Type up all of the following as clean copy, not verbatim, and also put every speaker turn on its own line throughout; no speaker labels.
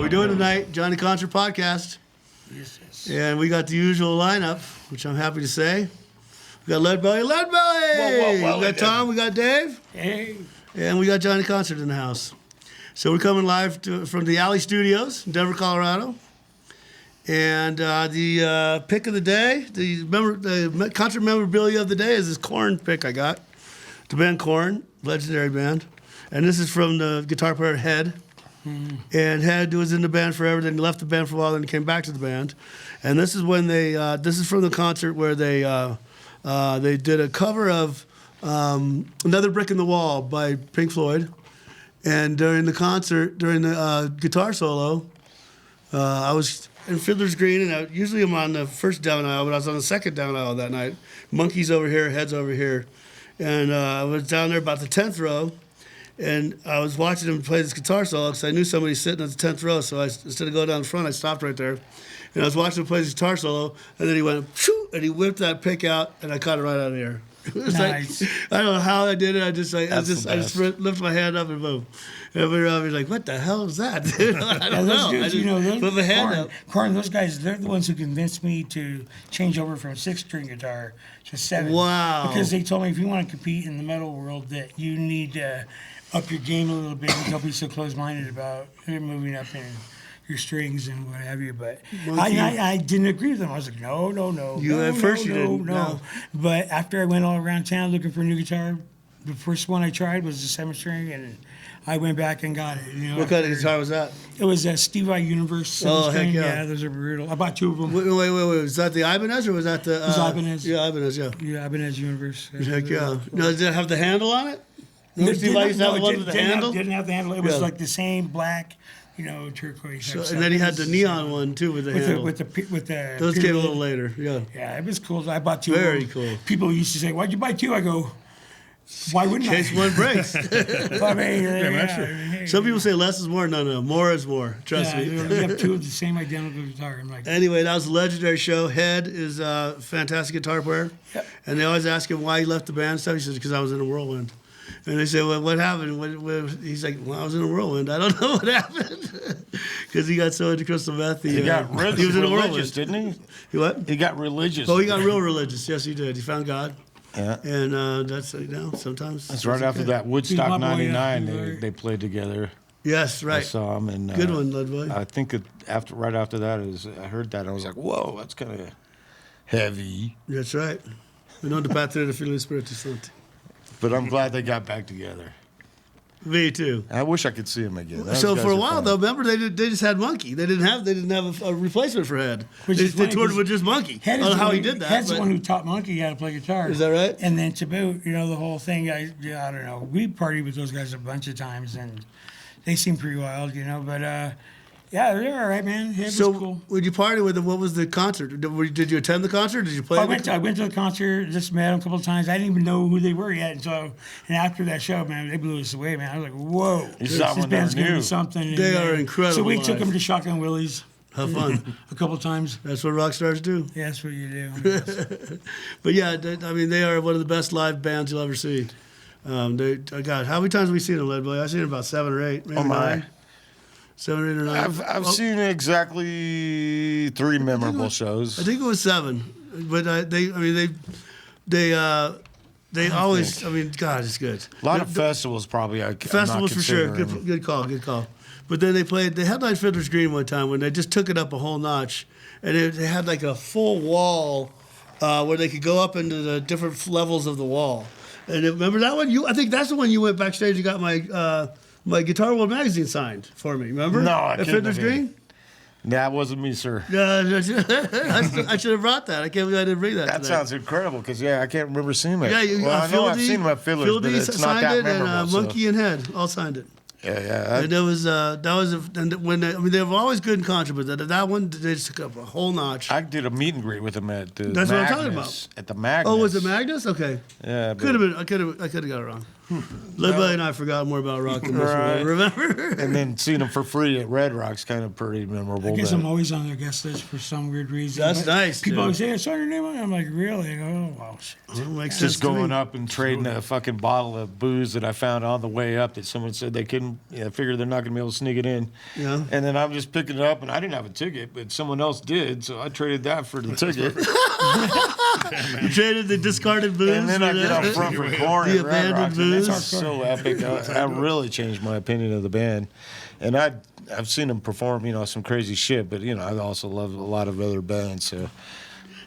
we're doing tonight, Johnny Concert Podcast.
Yes, yes.
And we got the usual lineup, which I'm happy to say. We got Ledbelly.
Whoa,
We got Tom, we got Dave.
Hey.
And we got Johnny Concert in the house. So we're coming live from the Alley Studios in Denver, Colorado. And the pick of the day, the concert memorabilia of the day is this Korn pick I got. The band Korn, legendary band. And this is from the guitar player Head. Mm-hmm. And Head was in the band forever, then left the band for a while, then came back to the band. And this is when this is from the concert where they did a cover of Another Brick in the Wall by Pink Floyd. And during the concert, during the guitar solo, I was in Fiddler's Green, and usually I'm on the first down aisle, but I was on the second down aisle that night. Monkey's over here, Head's over here. And I was down there about the 10th row. And I was watching him play this guitar solo because I knew somebody was sitting at the 10th row. So instead of going down the front, I stopped right there. And I was watching him play his guitar solo. And then he went, shoo, and he whipped that pick out, and I caught it right out of the air. It was
nice.
Like, I don't know how I did it. I just lifted my hand up and boom. Everybody around me was like, what the hell is that? I don't know.
Dudes,
I just put my hand up.
Korn, those guys, they're the ones who convinced me to change over from 6-string guitar to 7.
Wow.
Because they told me if you want to compete in the metal world that you need to up your game a little bit and don't be so close-minded about moving up in your strings and what have you. But I didn't agree with them. I was like, no.
You didn't. No.
But after I went all around town looking for a new guitar, the first one I tried was the 7-string, and I went back and got it. You know,
what kind of guitar was that?
It was a Steve Vai Universe 7-string.
Oh, heck yeah.
Yeah, those are brutal. I bought 2 of them.
Wait. Was that the Ibanez or was that the...
It was Ibanez.
Yeah, Ibanez, yeah.
Yeah, Ibanez Universe.
Heck yeah. Now, did it have the handle on it?
It
Steve Vai used to have the one with the handle?
Didn't have the handle. It was like the same black, turquoise.
So, and then he had the neon one too with the handle.
With the
those came a little later. Yeah.
Yeah, it was cool. I bought 2.
Very cool.
People used to say, "Why'd you buy 2?" I go, "Why wouldn't
in case one breaks.
I mean,
some people say less is more. No, more is more. Trust me.
You have 2 of the same identical guitar. I'm like,
anyway, that was a legendary show. Head is a fantastic guitar player, and they always ask him why he left the band and stuff. He says, "Because I was in a whirlwind." And they say, well, what happened? He's like, well, I was in a whirlwind. I don't know what happened. Because he got so into crystal meth.
He got
he was in a whirlwind.
Didn't he?
He what?
He got religious.
Oh, he got real religious. Yes, he did. He found God.
Yeah.
And that's, sometimes.
That's right after that Woodstock
Boy,
'99. They played together.
Yes, right.
I saw him. And,
good one, Ledbelly.
I think right after that, I heard that, and I was like, whoa, that's kind of heavy.
That's right. We know the path of the feeling spirit or something.
But I'm glad they got back together.
Me too.
I wish I could see him again.
So for a while though, remember they just had Monkey. They didn't have a replacement for Head. They toured with just Monkey. I don't know how he did that.
Head's the one who taught Monkey how to play guitar.
Is that right?
And then to boot, the whole thing. I don't know. We partied with those guys a bunch of times, and they seem pretty wild, But yeah, they're all right, man. Head was cool.
Would you party with them? What was the concert? Did you attend the concert? Did you play?
I went to the concert. Just met them a couple of times. I didn't even know who they were yet. And after that show, man, they blew us away, man. I was like, whoa, this band's going to be something.
They are incredible.
So we took them to Shotgun Willie's.
Have fun.
A couple of times.
That's what rock stars do.
Yeah, that's what you do.
But yeah, they are one of the best live bands you'll ever see. God, how many times have we seen them, Ledbelly? I've seen them about 7 or 8. Maybe 9. 7 or 8 or 9.
I've seen exactly 3 memorable shows.
I think it was 7, but they always. I mean, God, it's good.
A lot of festivals, probably.
Festivals for sure. Good call. But then they headlined Fiddler's Green one time when they just took it up a whole notch, and they had like a full wall where they could go up into the different levels of the wall. And remember that one? I think that's the one you went backstage and got my Guitar World magazine signed for me. Remember?
No, I
at Fiddler's Green.
That wasn't me, sir.
I should have brought that. I can't believe I didn't bring that.
That sounds incredible because I can't remember seeing it.
Yeah,
I know I've seen them at Fiddler's, but it's not that memorable.
And Monkey and Head all signed it.
Yeah.
And they were always good in concert, but that one they just took up a whole notch.
I did a meet and greet with them at the
That's
Magnus,
what I'm talking about.
At the Magnus.
Oh, was it Magnus? Okay.
Yeah.
Could have been. I could have got it wrong. Ledbelly and I forgot more about rock than this
Right.
one. Remember?
And then seeing them for free at Red Rock's kind of pretty memorable.
I guess
but-
I'm always on their guest list for some weird reason.
That's
but
nice,
People
dude.
always say, I saw your name on it. I'm like, really? I go, oh, wow. Shit.
Well, makes sense
just
to me.
going up and trading a fucking bottle of booze that I found on the way up that someone said they couldn't, figure they're not going to be able to sneak it in.
Yeah.
And then I'm just picking it up, and I didn't have a ticket, but someone else did, so I traded that for the ticket.
You traded the discarded booze.
And then I
for
get
that?
out front for corn
The
at Red
abandoned
Rocks, and
booze.
that's so epic. I really changed my opinion of the band. And I've seen them perform, some crazy shit, but, I also love a lot of other bands, so...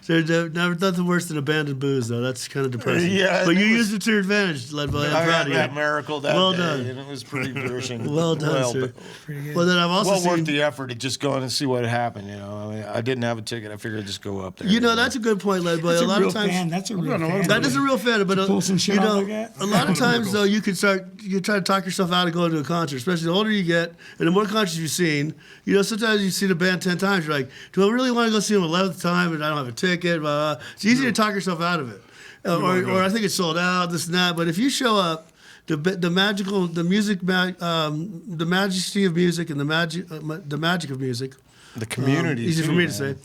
There's never nothing worse than abandoned booze, though. That's kind of depressing.
Yeah,
but
it
you
was-
used it to your advantage, Ledbelly. I'm
I
proud
had
of
that
you.
miracle that
Well
day,
done.
and it was pretty nourishing.
Well done, sir.
Pretty good.
Well, then I've also
Well worth
seen.
the effort to just go in and see what happened. I mean, I didn't have a ticket. I figured I'd just go up there.
That's a good point, Ledbelly.
That's
A lot
real
of times.
fan. That's a real
don't know
fan.
That is a real fan, but
pull some shit off like that?
a lot of times though you try to talk yourself out of going to a concert, especially the older you get and the more concerts you've seen. Sometimes you see the band 10 times, you're like, do I really want to go see them 11th time and I don't have a ticket? Blah, blah. It's easy to talk yourself out of it, or I think it's sold out, this and that. But if you show up, the majesty of music and the magic of music.
The community.
Easy for
too,
me to
man.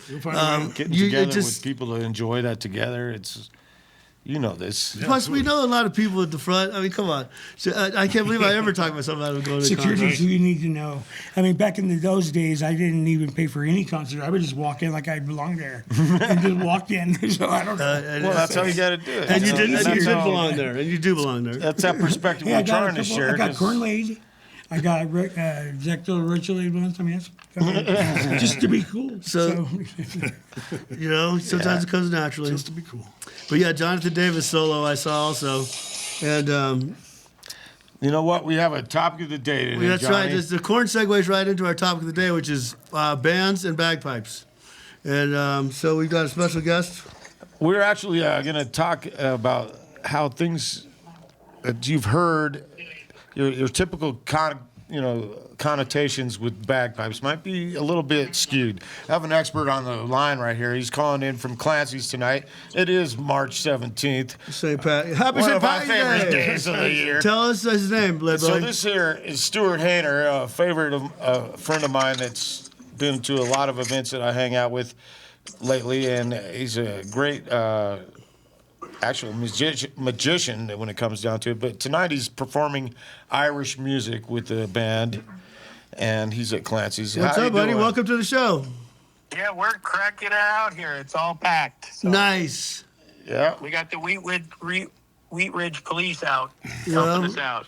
say.
Getting
You- it
together
just-
with people to enjoy that together. It's, this.
Plus, we know a lot of people at the front. I mean, come on. So, I can't believe I ever talk myself out of going to a
Security
concert.
is who you need to know. I mean, back in those days, I didn't even pay for any concert. I would just walk in like I belonged there and just walked in. So I don't know.
Well, that's how you got to do it.
And you
That's
did
how-
belong there, and you do belong there.
That's that perspective
Yeah,
we're trying to share.
I got
'cause-
corn laid. I got Zecto Ritual once. I mean, that's just to be cool.
So- Sometimes it comes naturally.
Just to be cool.
But yeah, Jonathan Davis solo I saw also, and
You know what? We have a topic of the day today,
that's
Johnny.
right. The corn segues right into our topic of the day, which is bands and bagpipes. And so we got a special guest.
We're actually going to talk about how things that you've heard, your typical connotations with bagpipes might be a little bit skewed. I have an expert on the line right here. He's calling in from Clancy's tonight. It is March 17th.
St. Pat. Happy
One
St.
of our
Patty's
favorite
Day.
days of the year.
Tell us his name, Ledbelly.
So this here is Stuart Hayner, a friend of mine that's been to a lot of events that I hang out with lately, and he's a great actual magician when it comes down to it. But tonight he's performing Irish music with the band, and he's at Clancy's.
What's
How you
up, buddy?
doing?
Welcome to the show.
Yeah, we're cracking it out here. It's all packed. So
Nice.
Yeah.
we got the Wheat Ridge Police out
Yeah.
helping us out.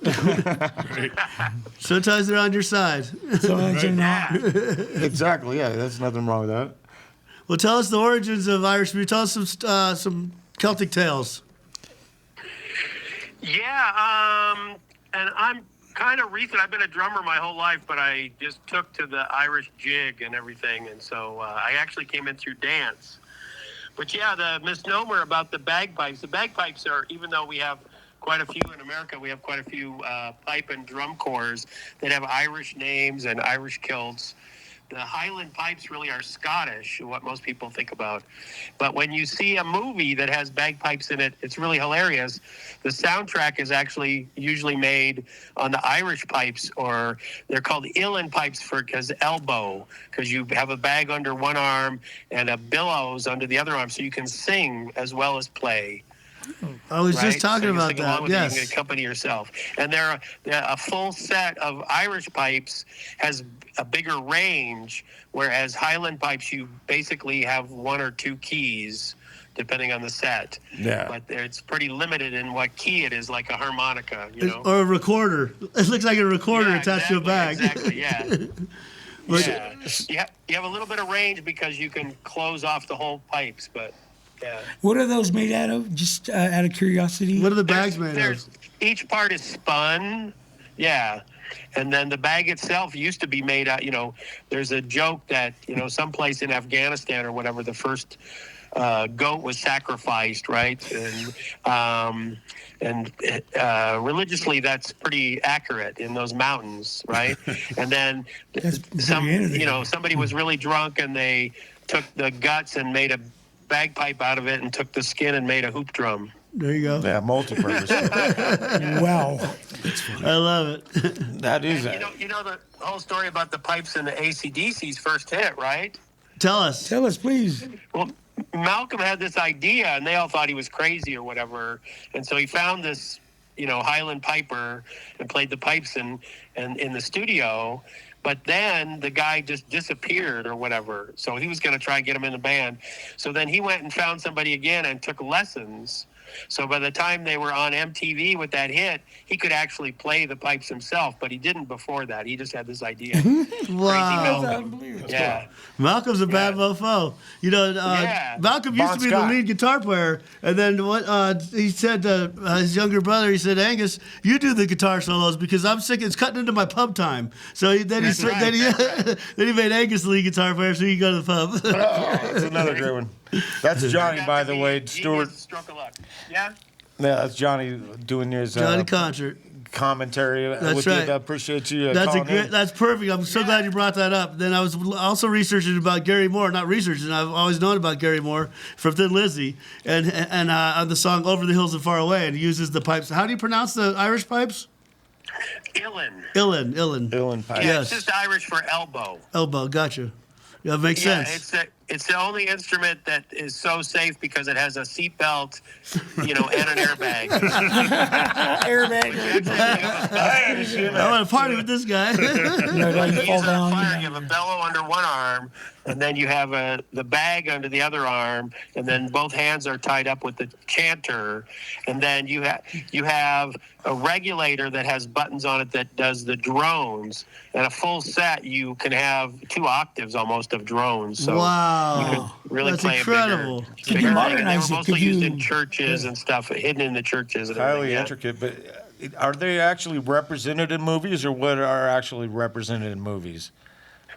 Sometimes they're on your side.
So it's not.
Exactly. Yeah, there's nothing wrong with that.
Well, tell us the origins of Irish music. Tell us some Celtic tales.
Yeah, and I'm kind of recent. I've been a drummer my whole life, but I just took to the Irish jig and everything, and so I actually came in through dance. But yeah, the misnomer about the bagpipes are, even though we have quite a few in America, we have quite a few pipe and drum corps that have Irish names and Irish kilts. The Highland pipes really are Scottish, what most people think about. But when you see a movie that has bagpipes in it, it's really hilarious. The soundtrack is actually usually made on the Irish pipes, or they're called uilleann pipes because you have a bag under one arm and a billows under the other arm, so you can sing as well as play.
I was
Right?
just talking
So you
about
sing along
that.
with it, You
Yes.
can accompany yourself. And a full set of Irish pipes has a bigger range, whereas Highland pipes, you basically have one or two keys, depending on the set.
Yeah.
But it's pretty limited in what key it is, like a harmonica, you know?
Or a recorder. It looks like a recorder attached to a bag.
Exactly, yeah.
But-
Yeah. You have a little bit of range because you can close off the whole pipes, but yeah.
What are those made out of? Just out of curiosity.
What are the bags made of?
Each part is spun, yeah. And then the bag itself used to be made out, there's a joke that, someplace in Afghanistan or whatever, the first goat was sacrificed, right? And religiously, that's pretty accurate in those mountains, right? And then
That's very innovative.
somebody was really drunk and they took the guts and made a bagpipe out of it and took the skin and made a hoop drum.
There you go.
Yeah, multi-purpose.
Wow.
I love it.
That is
You know the whole story about the pipes and the AC/DC's first hit, right?
Tell us.
Tell us, please.
Well, Malcolm had this idea, and they all thought he was crazy or whatever. And so he found this, Highland piper and played the pipes and in the studio. But then the guy just disappeared or whatever. So he was going to try and get him in the band. So then he went and found somebody again and took lessons. So by the time they were on MTV with that hit, he could actually play the pipes himself, but he didn't before that. He just had this idea.
Wow.
Unbelievable.
Yeah.
Malcolm's a bad mofo.
Yeah.
Malcolm used
Bon
to be
Scott.
the lead guitar player, and then he said to his younger brother, he said, "Angus, you do the guitar solos because I'm sick. It's cutting into my pub time." So then he made Angus the lead guitar player so he could go to the pub.
Oh, that's another great one. That's Johnny, by the way, Stuart.
Stroke of luck. Yeah.
Yeah, that's Johnny doing his
Johnny Concert.
commentary.
That's
with
right.
I appreciate you.
That's
calling in.
That's perfect. I'm so glad you brought that up. Then I was also researching about Gary Moore. Not researching. I've always known about Gary Moore from Thin Lizzy, and on the song "Over the Hills and Far Away," and he uses the pipes. How do you pronounce the Irish pipes?
Illin.
Dylan Pike.
Yeah,
Yes.
it's just Irish for elbow.
Elbow. Gotcha. Yeah, makes
Yeah,
sense.
it's the only instrument that is so safe because it has a seatbelt, and an airbag.
I want to party with this guy.
No, don't
You
fall
use a
down.
fire, you have a bellow under one arm, and then you have the bag under the other arm, and then both hands are tied up with the chanter, and then you have a regulator that has buttons on it that does the drones, and a full set you can have 2 octaves almost of drones. So
Wow.
you can really
That's
play
incredible.
a
Could
bigger
you
thing. And they
modernize
were
it?
mostly
Could
used
you-
in churches and stuff, hidden in the churches. And
Highly
everything, yeah.
intricate, but are they actually represented in movies, or what are actually represented in movies?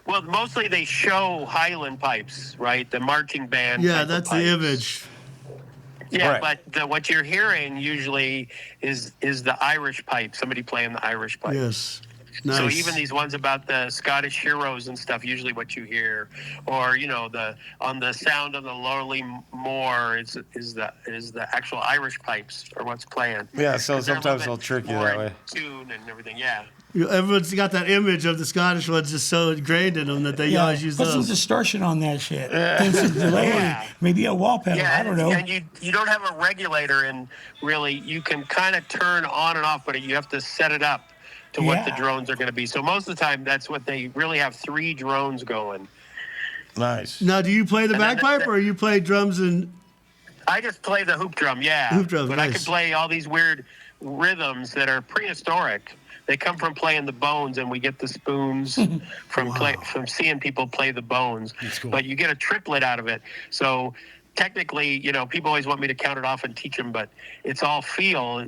Well, mostly they show Highland pipes, right? The marching band.
Yeah,
type of
that's the
pipes.
image.
Yeah,
Right.
but what you're hearing usually is the Irish pipe. Somebody playing the Irish pipe.
Yes. Nice.
So even these ones about the Scottish heroes and stuff, usually what you hear, or on the sound of the lowly moor is the actual Irish pipes or what's playing.
Yeah, so
'Cause they're a
sometimes
little
they'll trick you
more
that
in
way.
Tune and everything. Yeah.
Everyone's got that image of the Scottish ones just so ingrained in them that they always use
Put some
those.
distortion on that shit. Put some delay.
Yeah.
Maybe a wall pedal.
Yeah,
I don't know.
And you don't have a regulator, and really you can kind of turn on and off, but you have to set it up to what the
Yeah.
drones are going to be. So most of the time, that's what they really have 3 drones going.
Nice.
Now, do you play the
And then
bagpipe or you play drums and?
I just play the hoop drum, yeah.
Hoop drum,
but I
nice.
can play all these weird rhythms that are prehistoric. They come from playing the bones, and we get the spoons from from seeing people play the bones.
cool.
But you get a triplet out of it. So technically, people always want me to count it off and teach them, but it's all feel,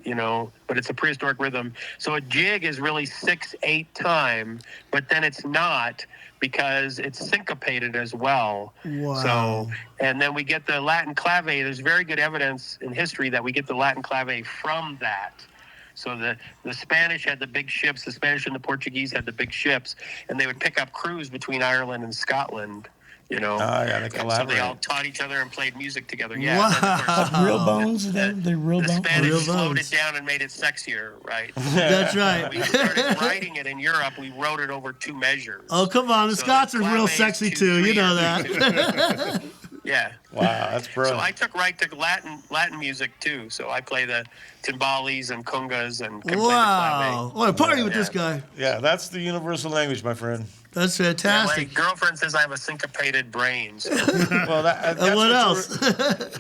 but it's a prehistoric rhythm. So a jig is really 6/8 time, but then it's not because it's syncopated as well.
Wow.
So, and then we get the Latin clave. There's very good evidence in history that we get the Latin clave from that. So the Spanish had the big ships, the Spanish and the Portuguese had the big ships, and they would pick up crews between Ireland and Scotland,
Oh, yeah, they
And so
collaborate.
they all taught each other and played music together. Yeah.
Wow.
And then, of course,
Real bones. The real
the
bones.
Spanish
Real
slowed
bones.
it down and made it sexier, right?
That's right.
We started writing it in Europe. We wrote it over 2 measures.
Oh, come on. The
So
Scots
the
are real
clave
sexy
is
too. You
2/3
know
or
that.
Yeah.
Wow, that's
So
brilliant.
I took right to Latin music too. So I play the timbales and congas and can
Wow.
play
What a party with
Yeah.
this guy.
Yeah, that's the universal language, my friend.
That's
the clave. My
fantastic.
girlfriend says I have a syncopated brain. So.
Well, that's
And what
you
else?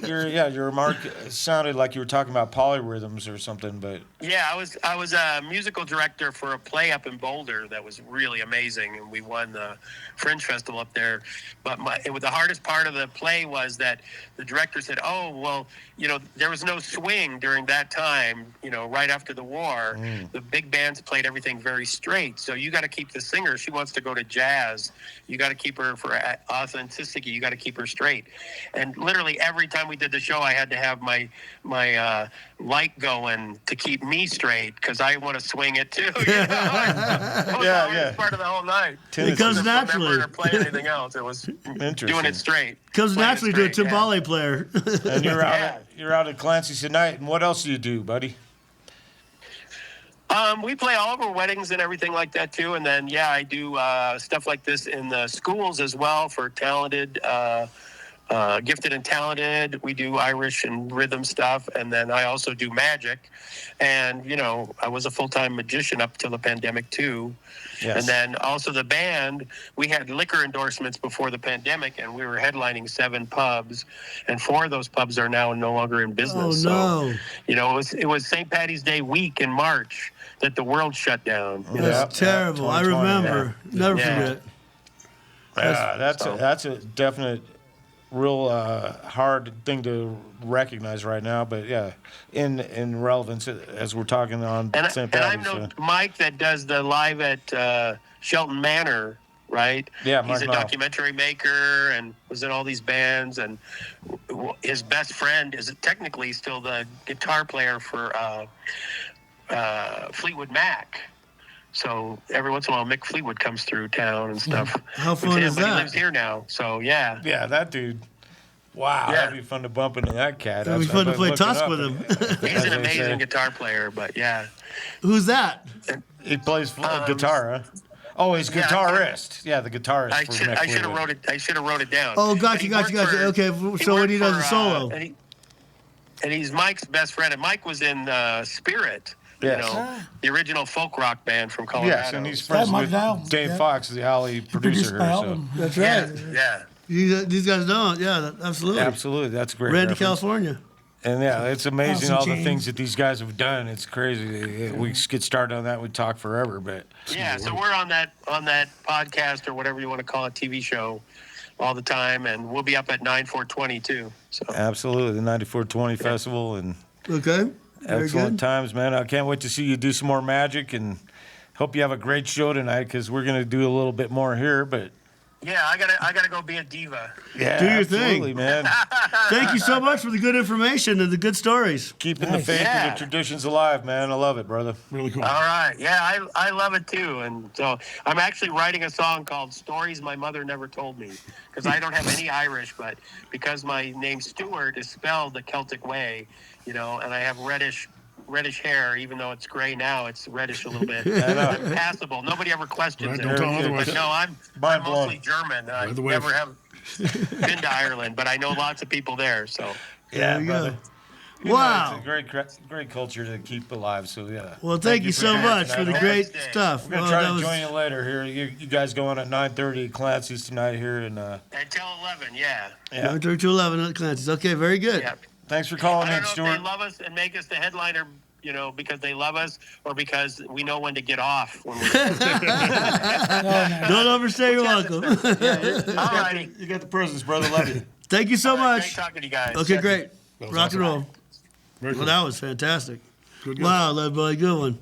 were- your remark sounded like you were talking about polyrhythms or something, but
Yeah, I was a musical director for a play up in Boulder that was really amazing, and we won the Fringe Festival up there. But the hardest part of the play was that the director said, "Oh, well, there was no swing during that time. Right after the war, the big bands played everything very straight. So you got to keep the singer. She wants to go to to jazz, you got to keep her for authenticity. You got to keep her straight. And literally every time we did the show, I had to have my light going to keep me straight because I want to swing it too. You know? It's part of the whole night.
It comes naturally.
Or play anything else. It was doing it straight.
Comes naturally to a timbale player.
And you're out at Clancy's tonight. And what else do you do, buddy?
We play all of our weddings and everything like that too, and then I do stuff like this in the schools as well for talented, gifted and talented. We do Irish and rhythm stuff, and then I also do magic. And I was a full-time magician up till the pandemic too. Yes. And then also the band, we had liquor endorsements before the pandemic, and we were headlining 7 pubs, and 4 of those pubs are now no longer in business.
Oh, no.
So, it was St. Patty's Day week in March that the world shut down.
That's terrible. I remember. Never forget.
That's a definite, real hard thing to recognize right now. But in relevance as we're talking on St. Patty's.
And I know Mike that does the live at Shelton Manor. Right?
Yeah,
he's a documentary maker and was in all these bands. And his best friend is technically still the guitar player for Fleetwood Mac. So every once in a while, Mick Fleetwood comes through town and stuff.
How fun is that?
But he lives here now, so yeah.
Yeah, that dude. Wow, that'd be fun to bump into that cat.
It'd be fun to play Tusk with him.
He's an amazing guitar player, but yeah.
Who's that?
He plays guitar, huh? Oh, he's guitarist. Yeah, the guitarist.
I should have wrote it down.
Oh, gotcha. Okay, so when he does a solo.
And he's Mike's best friend. And Mike was in Spirit.
Yes.
The original folk rock band from Colorado.
Yes, and he's friends with Dave Fox, the Alley producer.
That's right.
Yeah.
These guys don't. Yeah, absolutely.
Absolutely. That's great.
Randy, California.
And it's amazing all the things that these guys have done. It's crazy. We get started on that, we talk forever, but
so we're on that podcast or whatever you want to call it, TV show, all the time, and we'll be up at 9420 too. So
absolutely, the 9420 festival, and
excellent
times, man. I can't wait to see you do some more magic, and hope you have a great show tonight because we're gonna do a little bit more here, but.
Yeah, I gotta go be a diva.
Yeah,
do your thing,
man.
Thank you so much for the good information and the good stories.
Keeping the faith and the traditions alive, man. I love it, brother.
Really cool.
All right, I love it too, and so I'm actually writing a song called "Stories My Mother Never Told Me" because I don't have any Irish, but because my name Stuart is spelled the Celtic way, and I have reddish hair, even though it's gray now, it's reddish a little bit. I'm passable. Nobody ever questions it. But no, I'm mostly German. I never have been to Ireland, but I know lots of people there. So
yeah, brother.
Wow,
it's a great culture to keep alive. So yeah.
Well, thank you so much for the great stuff.
We're gonna try to join you later here. You guys go on at 9:30 at Clancy's tonight here, and
until 11. Yeah.
9:30 to 11 at Clancy's. Okay, very good.
Yeah.
Thanks for calling in,
I don't know
Stuart.
if they love us and make us the headliner, because they love us, or because we know when to get off. When
Don't overstay your welcome.
All righty.
You got the presents, brother. Love you.
Thank you so much.
Great talking to you guys.
Okay, great. Rock
awesome.
and roll.
Very cool.
Well, that was fantastic.
Good.
Wow, Ledbelly, good one.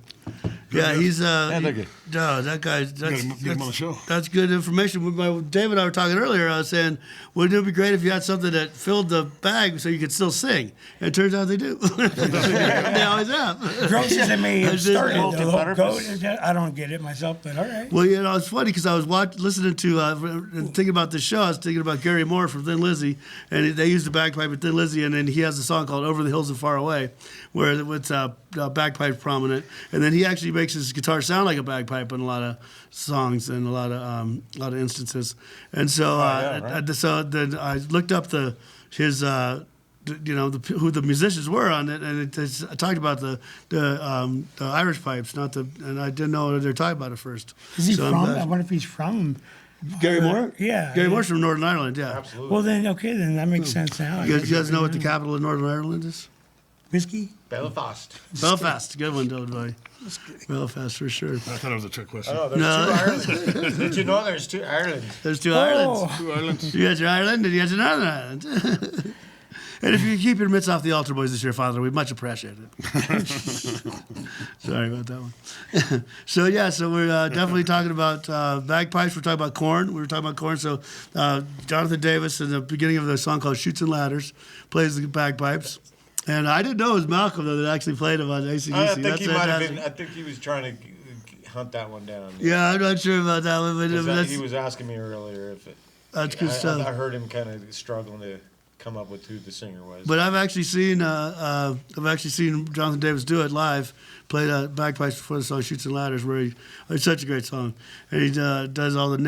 Yeah, he's
thank you.
that guy.
Get him on the show.
That's good information. David and I were talking earlier. I was saying, wouldn't it be great if you had something that filled the bag so you could still sing? And it turns out they do. They always have.
Grosses and me have started.
Multi-purpose.
I don't get it myself, but all right.
Well, it's funny because I was listening to and thinking about this show. I was thinking about Gary Moore from Thin Lizzy, and they used the bagpipe at Thin Lizzy, and then he has a song called "Over the Hills and Far Away," where it's bagpipe prominent, and then he actually makes his guitar sound like a bagpipe in a lot of songs and a lot of instances. And so, then I looked up his. Who the musicians were on it, and I talked about the Irish pipes, and I didn't know they're talking about it first.
Is he from? I wonder if he's from
Gary Moore.
Yeah,
Gary Moore's from Northern Ireland. Yeah,
absolutely.
Well, then that makes sense now.
You guys know what the capital of Northern Ireland is?
Whiskey.
Belfast.
Belfast. Good one, Dillard. Belfast for sure.
I thought it was a trick question.
Oh, there's 2 Irelands. Did you know there's 2 Irelands?
There's 2 Irelands.
2 islands.
You got your Ireland and you got your Northern Ireland. And if you keep your mitts off the altar, boys, this year, Father, we'd much appreciate it. Sorry about that one. So we're definitely talking about bagpipes. We're talking about corn. We were talking about corn. So Jonathan Davis, in the beginning of the song called "Shoots and Ladders," plays the bagpipes. And I didn't know it was Malcolm though that actually played him on AC/DC.
I think
That's
he might have
fantastic.
been. I think he was trying to hunt that one down.
Yeah, I'm not sure about that one, but
He was asking me earlier if it.
that's good stuff.
I heard him kind of struggling to come up with who the singer was.
But I've actually seen Jonathan Davis do it live, play the bagpipes before the song "Shoots and Ladders," where it's such a great song, and he does all the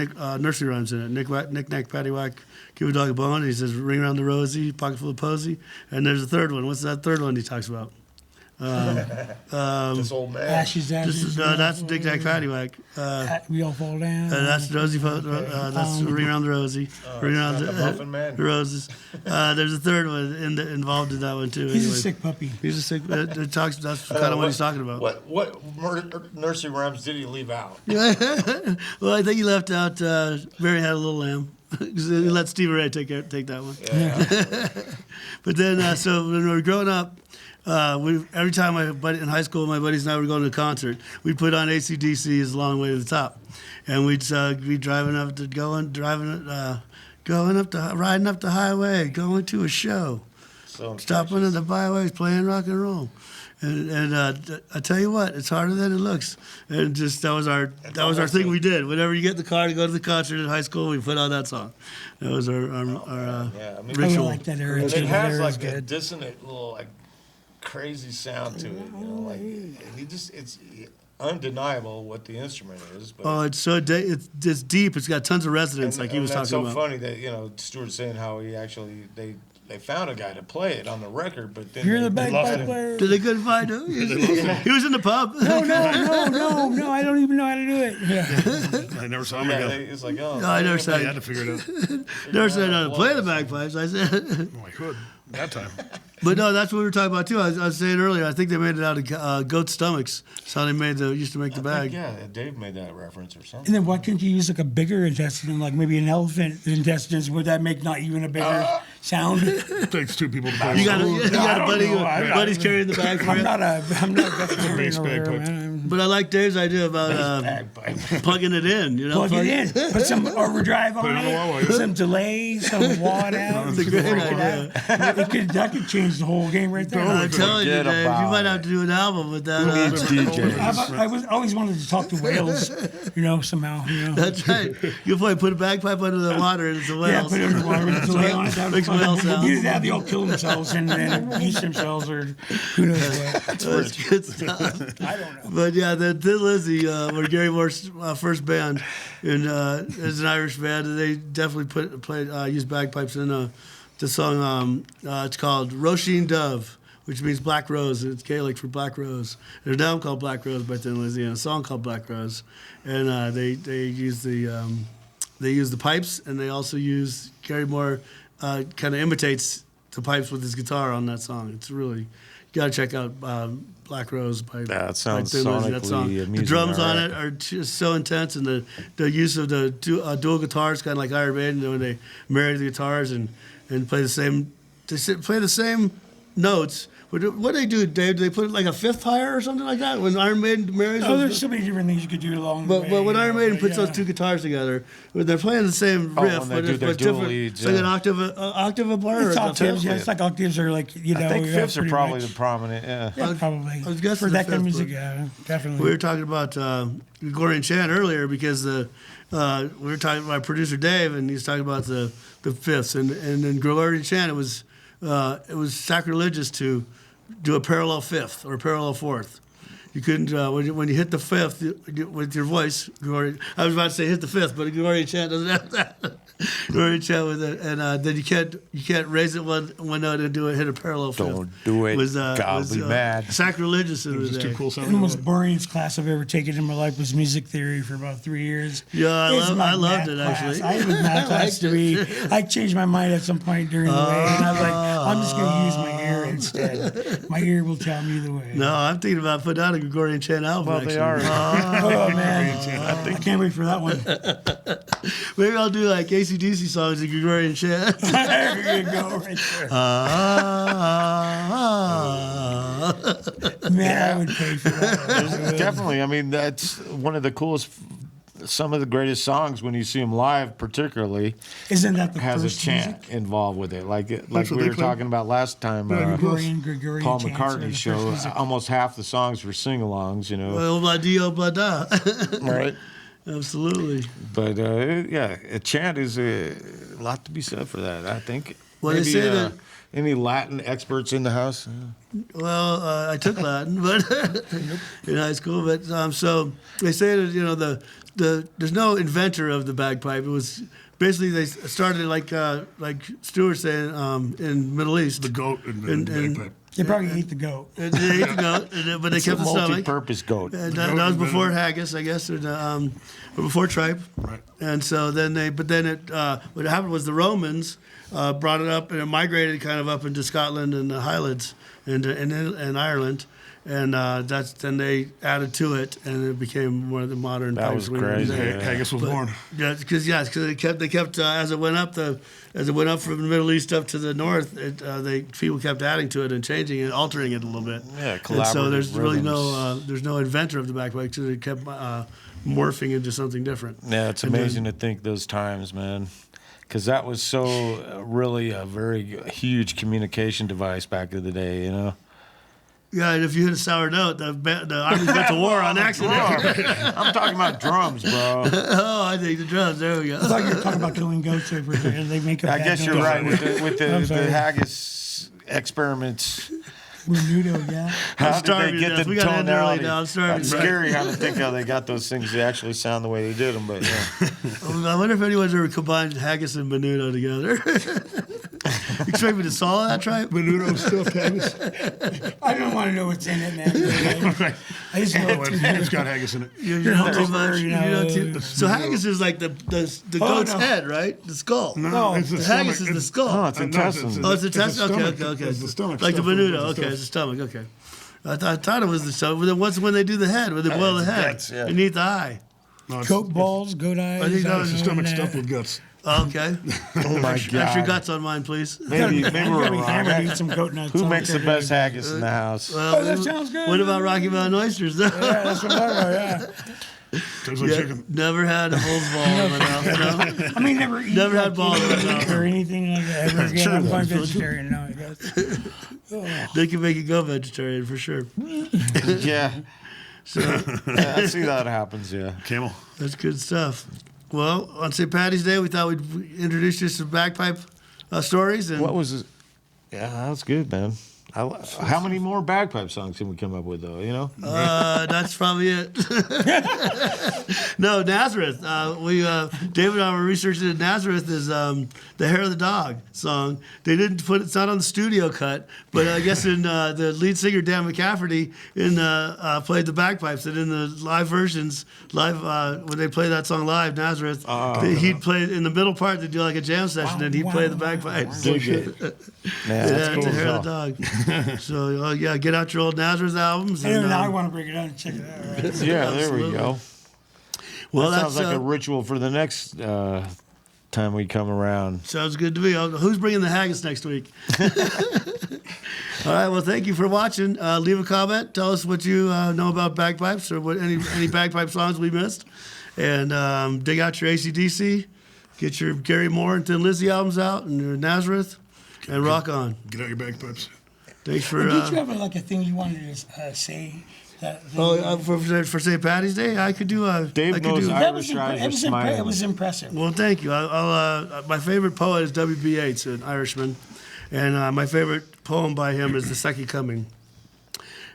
nursery rhymes in it. Knick knack paddywhack, give a dog a bone. And he says ring around the rosy, pocket full of posy, and there's a third one. What's that third one he talks about?
This old man.
Ashes.
That's Knick knack paddywhack.
We all fall down.
That's Rosie. That's ring around the rosy, ring around
the Muffin Man.
the roses. There's a third one involved in that one too.
He's
anyway.
a sick puppy.
He's a sick. It talks. That's kind of what he's talking about.
What nursery rhymes did he leave out?
Well, I think he left out Mary Had a Little Lamb. He let Stevie Ray take that one.
Yeah.
But then, so when we were growing up, every time in high school, my buddies and I were going to a concert, we'd put on AC/DC's "Long Way to the Top," and we'd be riding up the highway, going to a show, stopping at the byways, playing rock and roll. And I tell you what, it's harder than it looks. And just that was our thing we did. Whenever you get in the car to go to the concert in high school, we put on that song. That was our ritual.
I like that era.
And
too.
it
That
has
era is
like a
good.
dissonant little like crazy sound to it. You know, like it's undeniable what the instrument is. But
Oh, it's it's deep. It's got tons of resonance, like he was
that's
talking
so
about.
funny that Stuart's saying how he actually they found a guy to play it on the record, but then
You're the
they
bagpipe
lost him.
player.
They couldn't find him. He was in the pub.
No, I don't even know how to do it. Yeah.
I never saw him
Yeah,
again.
it's like oh.
No, I never
I
said.
had to figure it out.
Never said how to play the bagpipes. I said.
Oh, I could. That time.
But no, that's what we were talking about too. I was saying earlier. I think they made it out of goat stomachs. That's how they used to make the
I
bag.
think, yeah, Dave made that reference or something.
And then why couldn't you use like a bigger intestine, like maybe an elephant intestines? Would that make not even a bigger sound?
It takes two people to play.
You got a
don't
buddy.
know.
Buddy's carrying the bag for
I'm
you.
not a veterinarian
bass
or whatever,
bagpipe.
man.
But I like Dave's idea about plugging it in. You know,
Plug it in, put some overdrive on
it on the wall,
it,
yeah.
some delay, some wad out.
It's a great idea.
That could change the whole game right there.
I'm telling you,
Forget
Dave, you
about
might have to do an album with that.
I always wanted to talk to whales, somehow.
That's right. You'll probably put a bagpipe under the water and it's a
Yeah,
whale.
put it in the water with delay on it. That would be
Makes whale
fun.
sounds.
Either that, they all kill themselves and then eat themselves, or who knows what.
That's good stuff.
I don't know.
But yeah, the Thin Lizzy were Gary Moore's first band, and it's an Irish band, and they definitely used bagpipes in the song. It's called Roisin Dove, which means black rose. It's Gaelic for black rose. There's an album called Black Rose by Thin Lizzy and a song called Black Rose, and they use the pipes, and they also use Gary Moore kind of imitates the pipes with his guitar on that song. It's really, you got to check out Black Rose by
That sounds
by Thin Lizzy, that song.
sonically
The
amusing,
drums on
alright.
it are just so intense, and the use of the dual guitars, kind of like Iron Maiden, when they marry the guitars and play the same notes. What do they do, Dave? Do they put it like a fifth higher or something like that when Iron Maiden marries?
Oh, there's so many different things you could do along the way.
But when Iron Maiden puts
yeah.
those two guitars together, they're playing the same
Oh,
riff,
when they
but
do
it's
their
but
dual
different.
leads,
It's like an
yeah.
octave apart.
It's
or a
octaves,
fifth.
yeah. It's like octaves are like,
I think
yeah,
fifths are
pretty
probably
much.
the prominent. Yeah.
Yeah, probably.
I was guessing
For
the
that kind of
fifth,
music,
but-
yeah, definitely.
We were talking about Gregorian chant earlier because we were talking about producer Dave, and he's talking about the fifths, and in Gregorian chant it was sacrilegious to do a parallel fifth or a parallel fourth. You couldn't when you hit the fifth with your voice. Gregorian, I was about to say hit the fifth, but a Gregorian chant doesn't have that. Gregorian chant with it, and then you can't raise it one note and hit a parallel fifth.
Don't do it. God be mad.
Sacrilegious in
It was
the
just
day.
too cool
The
sounding.
most boring class I've ever taken in my life was music theory for about 3 years.
Yeah,
It's my
I loved
math
it
class.
actually.
I had a math class to be. I changed my mind at some point during the way, and I was like, I'm just going to use my ear instead. My ear will tell me the way.
No, I'm thinking about putting out a Gregorian chant album.
Well,
actually.
they are.
Oh man, I can't wait for that one.
Maybe I'll do like AC/DC songs in Gregorian chant.
There you go, right there. Man, I would pay for that.
Definitely. I mean, that's one of the coolest, some of the greatest songs when you see them live, particularly,
Isn't that the
has a
first
chant
music?
involved with it. Like
what
we
they
were
play.
talking about last time.
Gregorian
Paul
chants are the
McCartney's
first
show,
music.
almost half the songs were sing-alongs, you know.
Oh, blah, dee, oh, blah, da.
Right.
Absolutely.
But yeah, a chant is a lot to be said for that. I think.
Well, they
Maybe,
say that-
any Latin experts in the house?
Well, I took Latin, but in high school. But so they say that there's no inventor of the bagpipe. It was basically they started like Stuart saying in Middle East.
The goat and
And-
the
and-
bagpipe.
They probably ate the goat.
They ate the goat, but they
It's
kept
a
the stomach.
multi-purpose goat.
And that was before haggis, I guess, or before tripe.
Right.
And so then what happened was the Romans brought it up, and it migrated kind of up into Scotland and the Highlands and Ireland, and then they added to it, and it became one of the modern.
That
pipes
was
we
crazy,
use.
yeah.
Haggis was born.
Yeah, because they kept as it went up from the Middle East up to the north, people kept adding to it and changing it, altering it a little bit.
Yeah,
And so there's
collaborative
really
rhythms.
there's no inventor of the bagpipe because it kept morphing into something different.
Yeah, it's
And then-
amazing to think those times, man. Because that was so really a very huge communication device back in the day, you know.
Yeah, and if you hit a sour note, the army went to war on accident.
I'm talking about drums, bro.
Oh, I think the drums. There we
I
go.
thought you were talking about killing goats over there. They make a
I
bad
guess you're
noise.
right with
I'm
the
sorry.
haggis experiments.
Menudo, yeah.
How did
starving
they
to
get
death.
the
We gotta end early
tonality?
now. I'm starving
It's
to death.
scary how to think how they got those things to actually sound the way they did them, but yeah.
I wonder if anyone's ever combined haggis and menudo together. You expect me to swallow that tripe?
Menudo stuffed haggis.
I don't want to know what's in it, man. I just know
Oh,
it's
it's got haggis in it.
You know too
over,
much.
you
You know
know.
too. So haggis is like the goat's
no.
head, right? The skull.
No, it's the
The
stomach.
haggis is the skull.
Oh, it's
No,
intestines.
Oh, it's the
the
intestine.
stomach.
Okay.
It's the stomach
Like the
stuff.
menudo.
It's the
Okay, it's the stomach. Okay. I thought it was the stomach. But then what's when they do the head? When they boil the
it's
head
guts, yeah.
and eat the eye?
No, it's-
goat balls, goat eyes.
I think that was
It's the stomach stuffed with guts.
Oh, okay.
Oh my
Extra
god.
guts on mine, please.
Maybe we're
Hammered,
wrong.
eat some goat nuts.
Who makes the best haggis in the house?
Well,
that sounds good.
What about Rocky Mountain oysters? Though?
Yeah, that's what I'm talking about, yeah.
Tastes like chicken.
Never had a bull's ball in my mouth. No.
I mean, never eat
Never had
like,
balls in my mouth.
or anything like that ever again. I'm going vegetarian now, I guess.
They can make you go vegetarian for sure.
Yeah. Yeah, I see that happens, yeah.
Camel.
That's good stuff. Well, on St. Patty's Day, we thought we'd introduce you to some bagpipe stories. And
What was it? Yeah, that was good, man. How many more bagpipe songs can we come up with, though, you know?
that's probably it. No, Nazareth. David and I were researching that Nazareth is the Hair of the Dog song. They didn't put it's not on the studio cut, but I guess in the lead singer Dan McCafferty played the bagpipes, and in the live versions, when they play that song live, Nazareth, he'd play in the middle part. They do like a jam session, and he'd play the bagpipes.
Dig it. Yeah,
Yeah,
that's
it's
cool
a
as
Hair of the
hell.
Dog. So yeah, get out your old Nazareth albums.
Anyway,
And,
now I want to break it out and check it out. Right?
Yeah, there we
Absolutely.
go.
well,
That
that's
sounds like a ritual for the next time we come around.
sounds good to me. Who's bringing the haggis next week? All right. Well, thank you for watching. Leave a comment. Tell us what you know about bagpipes or what any bagpipe songs we missed, and dig out your AC/DC. Get your Gary Moore and Thin Lizzy albums out, and your Nazareth, and rock on.
Get out your bagpipes.
Thanks for.
Did you have like a thing you wanted to say? That thing?
For St. Patty's Day, I could do a.
Dave
I could
knows
do,
I-
that was,
Irish eyes are
it was,
smiling.
it was impressive.
Well, thank you. My favorite poet is W.B. Yeats, an Irishman, and my favorite poem by him is The Second Coming.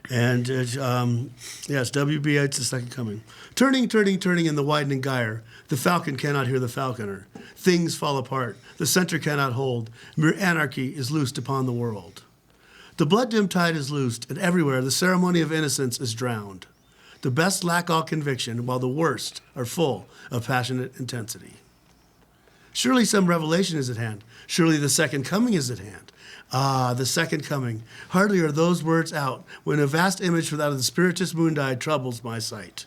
And yes, W.B. Yeats, The Second Coming. Turning, turning, turning in the widening gyre, the falcon cannot hear the falconer. Things fall apart. The center cannot hold. Mere anarchy is loosed upon the world. The blood-dimmed tide is loosed, and everywhere the ceremony of innocence is drowned. The best lack all conviction, while the worst are full of passionate intensity. Surely some revelation is at hand. Surely the second coming is at hand. Ah, the second coming. Hardly are those words out when a vast image from out of the spiritus mundi troubles my sight.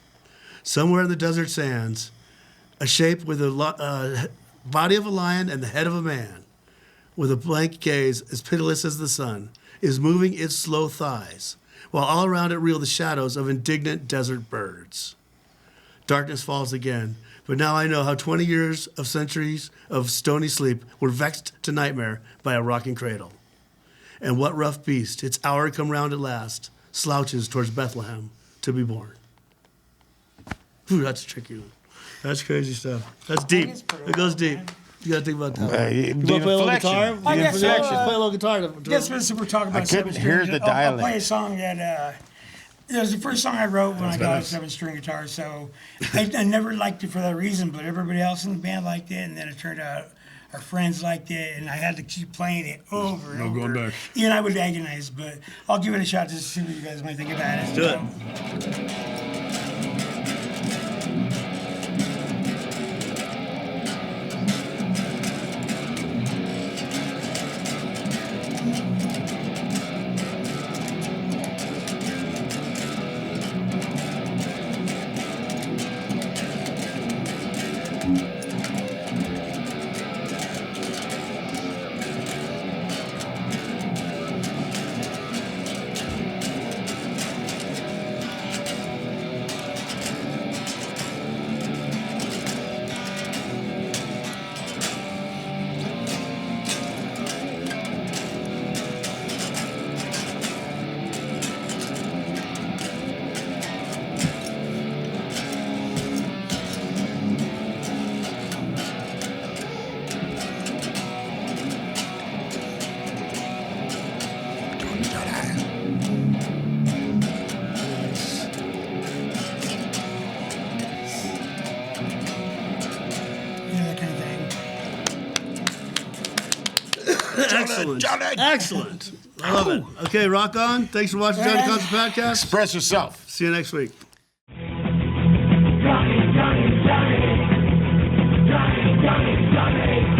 Somewhere in the desert sands, a shape with a body of a lion and the head of a man, with a blank gaze as pitiless as the sun, is moving its slow thighs, while all around it reel the shadows of indignant desert birds. Darkness falls again, but now I know how 20 years of centuries of stony sleep were vexed to nightmare by a rocking cradle. And what rough beast, its hour come round at last, slouches towards Bethlehem to be born. Ooh, that's a tricky one. That's crazy stuff. That's deep. It goes deep. You gotta think about that. You want to play a little guitar?
I guess so.
Play a little guitar.
Guess what we're talking about?
I couldn't hear the
I'll play a
dialect.
song that it was the first song I wrote when I got a 7-string guitar. So I never liked it for that reason, but everybody else in the band liked it, and then it turned out our friends liked it, and I had to keep playing it over and
No
over.
going back.
And I would agonize, but I'll give it a shot just to see what you guys might think about it.
Do it.
That kind of thing.
Excellent. Excellent. I love it. Okay, rock on. Thanks for watching Johnny Concert Podcast.
Express yourself.
See you next week.
Johnny, Johnny, Johnny. Johnny, Johnny, Johnny.